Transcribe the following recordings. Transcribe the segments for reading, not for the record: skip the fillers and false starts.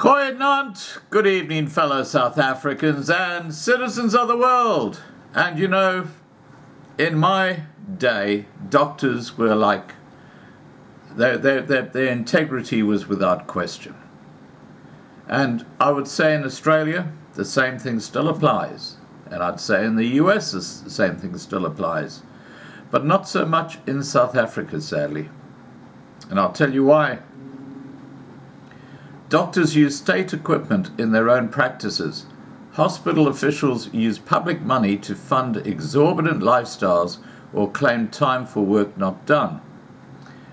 Goeienaand, good evening, fellow South Africans and citizens of the world. And you know, in my day, doctors were like, their integrity was without question. And I would say in Australia, the same thing still applies. And I'd say in the US, the same thing still applies. But not so much in South Africa, sadly. And I'll tell you why. Doctors use state equipment in their own practices. Hospital officials use public money to fund exorbitant lifestyles or claim time for work not done.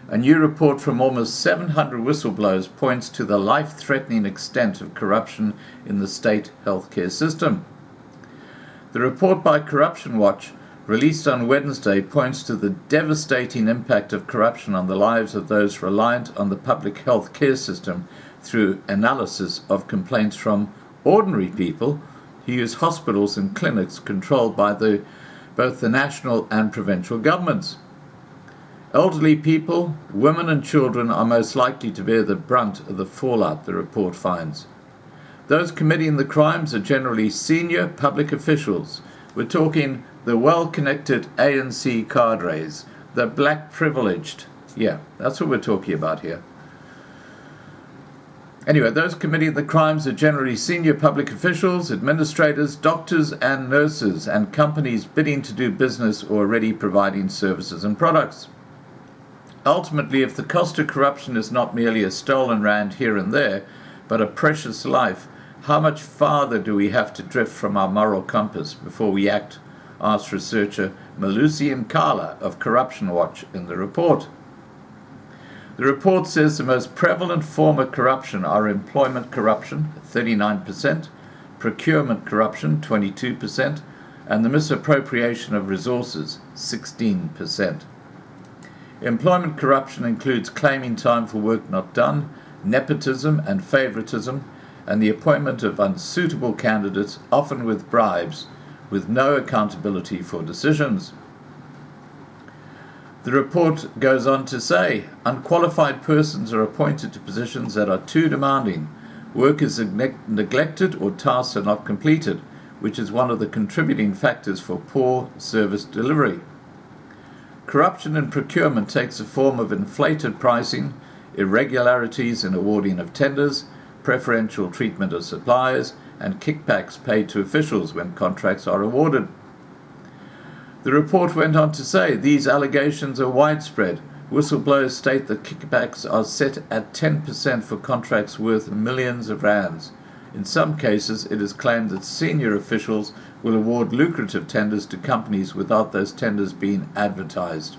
A new report from almost 700 whistleblowers points to the life-threatening extent of corruption in the state healthcare system. The report by Corruption Watch, released on Wednesday, points to the devastating impact of corruption on the lives of those reliant on the public health care system through analysis of complaints from ordinary people who use hospitals and clinics controlled by both the national and provincial governments. Elderly people, women and children are most likely to bear the brunt of the fallout, the report finds. Those committing the crimes are generally senior public officials. We're talking the well-connected ANC cadres, the black privileged. Yeah, that's what we're talking about here. Anyway, those committing the crimes are generally senior public officials, administrators, doctors and nurses, and companies bidding to do business or already providing services and products. Ultimately, if the cost of corruption is not merely a stolen rand here and there, but a precious life, how much farther do we have to drift from our moral compass before we act, asked researcher Malusi Mkala of Corruption Watch in the report. The report says the most prevalent form of corruption are employment corruption, 39%, procurement corruption, 22%, and the misappropriation of resources, 16%. Employment corruption includes claiming time for work not done, nepotism and favoritism, and the appointment of unsuitable candidates, often with bribes, with no accountability for decisions. The report goes on to say, unqualified persons are appointed to positions that are too demanding, work is neglected or tasks are not completed, which is one of the contributing factors for poor service delivery. Corruption in procurement takes the form of inflated pricing, irregularities in awarding of tenders, preferential treatment of suppliers, and kickbacks paid to officials when contracts are awarded. The report went on to say these allegations are widespread. Whistleblowers state that kickbacks are set at 10% for contracts worth millions of rands. In some cases, it is claimed that senior officials will award lucrative tenders to companies without those tenders being advertised.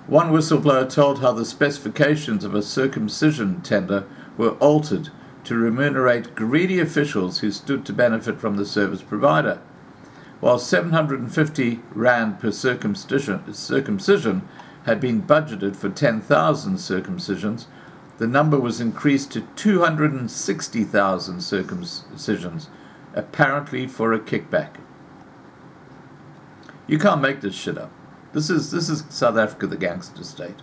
One whistleblower told how the specifications of a circumcision tender were altered to remunerate greedy officials who stood to benefit from the service provider. While 750 rand per circumcision had been budgeted for 10,000 circumcisions, the number was increased to 260,000 circumcisions, apparently for a kickback. You can't make this shit up. This is South Africa, the gangster state.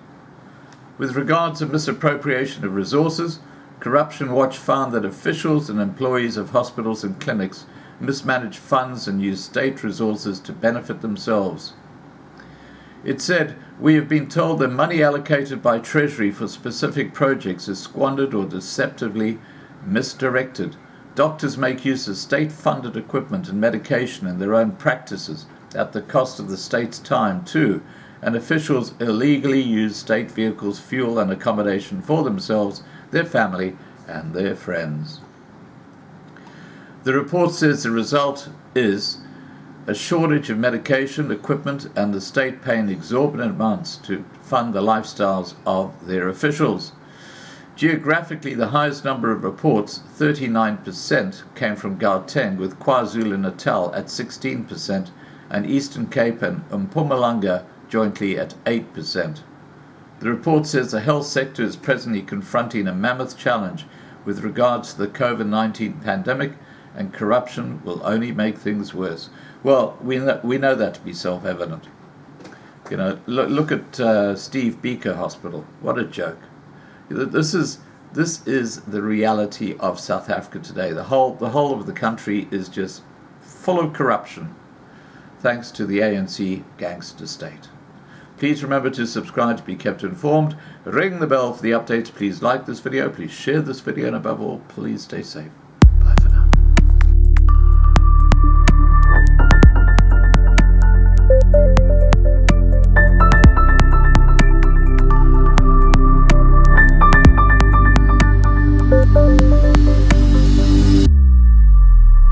With regard to misappropriation of resources, Corruption Watch found that officials and employees of hospitals and clinics mismanage funds and use state resources to benefit themselves. It said, we have been told that money allocated by Treasury for specific projects is squandered or deceptively misdirected. Doctors make use of state-funded equipment and medication in their own practices at the cost of the state's time too, and officials illegally use state vehicles, fuel and accommodation for themselves, their family and their friends. The report says the result is a shortage of medication, equipment, and the state paying exorbitant amounts to fund the lifestyles of their officials. Geographically, the highest number of reports, 39%, came from Gauteng, with KwaZulu-Natal at 16%, and Eastern Cape and Mpumalanga jointly at 8%. The report says the health sector is presently confronting a mammoth challenge with regards to the COVID-19 pandemic, and corruption will only make things worse. Well, we know that to be self-evident. You know, look at Steve Biko Hospital. What a joke. This is This is the reality of South Africa today. The whole of the country is just full of corruption, thanks to the ANC gangster state. Please remember to subscribe to be kept informed. Ring the bell for the updates. Please like this video. Please share this video. And above all, please stay safe.